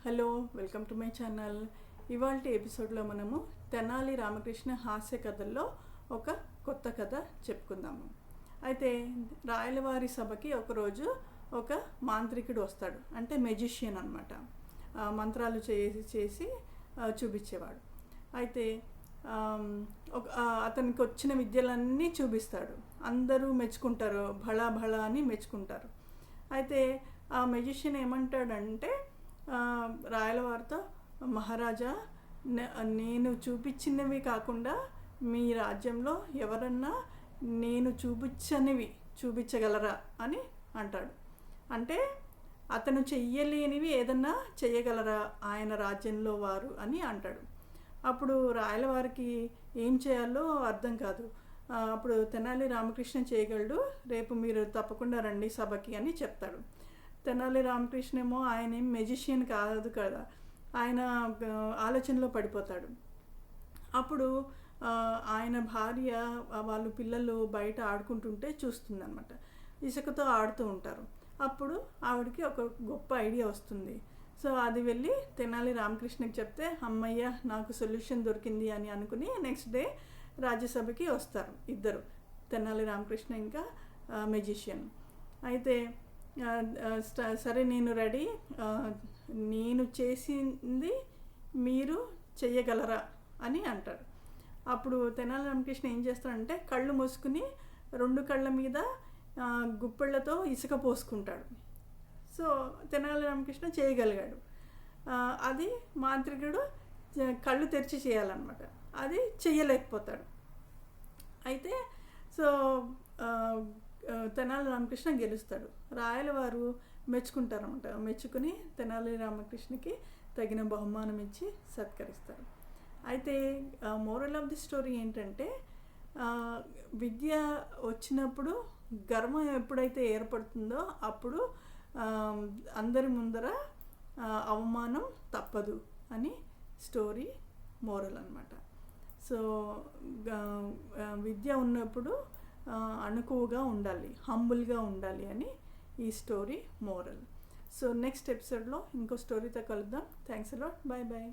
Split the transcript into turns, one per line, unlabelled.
Hello, welcome to my channel. ఇవాల్టి ఎపిసోడ్లో మనము తెనాలి రామకృష్ణ హాస్య కథల్లో ఒక కొత్త కథ చెప్పుకుందాము. అయితే రాయలవారి సభకి ఒకరోజు ఒక మాంత్రికుడు వస్తాడు, అంటే మెజిషియన్ అనమాట. మంత్రాలు చేసి చూపించేవాడు. అయితే అతనికి వచ్చిన విద్యలన్నీ చూపిస్తాడు. అందరూ మెచ్చుకుంటారు, భళా భళా అని మెచ్చుకుంటారు. అయితే ఆ మెజిషియన్ ఏమంటాడంటే రాయలవారితో, మహారాజా, నేను చూపించినవి కాకుండా మీ రాజ్యంలో ఎవరన్నా నేను చూపించనివి చూపించగలరా అని అంటాడు. అంటే అతను చెయ్యలేనివి ఏదన్నా చెయ్యగలరా ఆయన రాజ్యంలో వారు అని అంటాడు. అప్పుడు రాయలవారికి ఏం చేయాలో అర్థం కాదు. అప్పుడు తెనాలి రామకృష్ణ చేయగలడు, రేపు మీరు తప్పకుండా రండి సభకి అని చెప్తాడు. తెనాలి రామకృష్ణ ఏమో ఆయన ఏం మెజిషియన్ కాదు కదా, ఆయన ఆలోచనలో పడిపోతాడు. అప్పుడు ఆయన భార్య వాళ్ళు పిల్లలు బయట ఆడుకుంటుంటే చూస్తుందన్నమాట. ఇసుకతో ఆడుతూ ఉంటారు. అప్పుడు ఆవిడకి ఒక గొప్ప ఐడియా వస్తుంది. సో అది వెళ్ళి తెనాలి రామకృష్ణకి చెప్తే, అమ్మయ్య నాకు సొల్యూషన్ దొరికింది అని అనుకుని నెక్స్ట్ డే రాజ్యసభకి వస్తారు ఇద్దరు, తెనాలి రామకృష్ణ ఇంకా మెజిషియన్. అయితే సరే నేను రెడీ, నేను చేసింది మీరు చెయ్యగలరా అని అంటాడు. అప్పుడు తెనాలి రామకృష్ణ ఏం చేస్తాడంటే కళ్ళు మూసుకుని రెండు కళ్ళ మీద గుప్పెళ్లతో ఇసుక పోసుకుంటాడు. సో తెనాలి రామకృష్ణ చేయగలిగాడు. అది మాంత్రికుడు కళ్ళు తెరిచి చేయాలన్నమాట, అది చెయ్యలేకపోతాడు. అయితే సో తెనాలి రామకృష్ణ గెలుస్తాడు. రాయలవారు మెచ్చుకుంటారన్నమాట. మెచ్చుకుని తెనాలి రామకృష్ణకి తగిన బహుమానం ఇచ్చి సత్కరిస్తారు. అయితే మోరల్ ఆఫ్ ది స్టోరీ ఏంటంటే, విద్య వచ్చినప్పుడు గర్వం ఎప్పుడైతే ఏర్పడుతుందో అప్పుడు అందరి ముందర అవమానం తప్పదు అని స్టోరీ మోరల్ అన్నమాట. సో విద్య ఉన్నప్పుడు అణుకువగా ఉండాలి, హంబుల్గా ఉండాలి అని ఈ స్టోరీ మోరల్. సో నెక్స్ట్ ఎపిసోడ్లో ఇంకో స్టోరీతో కలుద్దాం. Thanks a lot. Bye bye.